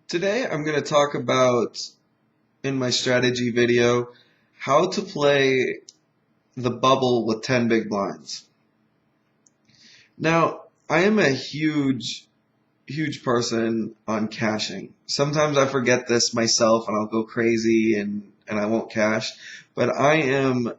Today I'm going to talk about, in my strategy video, how to play the bubble with 10 big blinds. Now, I am a huge person on cashing. Sometimes I forget this myself and I'll go crazy and I won't cash, but I am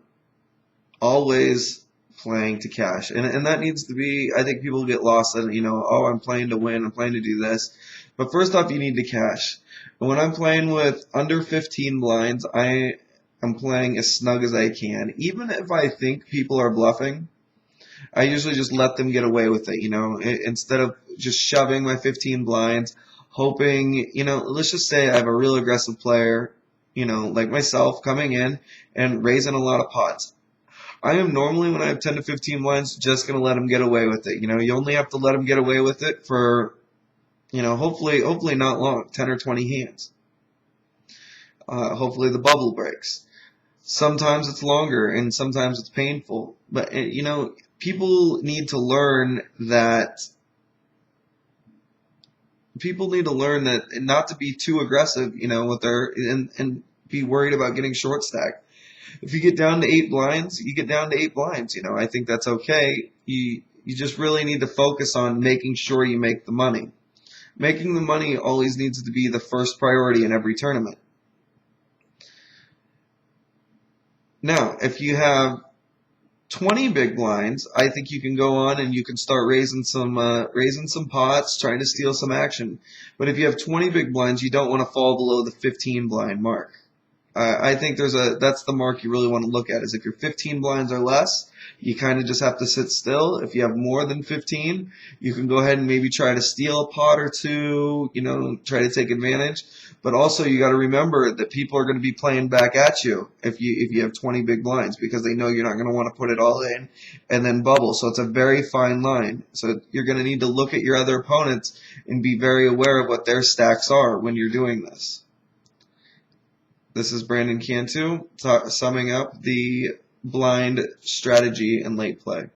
always playing to cash. And that needs to be, I think people get lost in, oh, I'm playing to win, I'm playing to do this. But first off, you need to cash. And when I'm playing with under 15 blinds, I am playing as snug as I can. Even if I think people are bluffing, I usually just let them get away with it, instead of just shoving my 15 blinds, hoping, let's just say I have a real aggressive player, like myself coming in and raising a lot of pots. I am normally, when I have 10 to 15 blinds, just going to let them get away with it. You only have to let them get away with it for, hopefully not long, 10 or 20 hands. Hopefully the bubble breaks. Sometimes it's longer and sometimes it's painful. But, people need to learn that not to be too aggressive, with their, and be worried about getting short stacked. If you get down to 8 blinds, you get down to 8 blinds. I think that's okay. You just really need to focus on making sure you make the money. Making the money always needs to be the first priority in every tournament. Now, if you have 20 big blinds, I think you can go on and you can start raising some pots, trying to steal some action. But if you have 20 big blinds, you don't want to fall below the 15 blind mark. I think that's the mark you really want to look at, is if you're 15 blinds or less, you kind of just have to sit still. If you have more than 15, you can go ahead and maybe try to steal a pot or two, try to take advantage. But also you got to remember that people are going to be playing back at you if you have 20 big blinds, because they know you're not going to want to put it all in and then bubble. So it's a very fine line. So you're going to need to look at your other opponents and be very aware of what their stacks are when you're doing this. This is Brandon Cantu summing up the blind strategy in late play.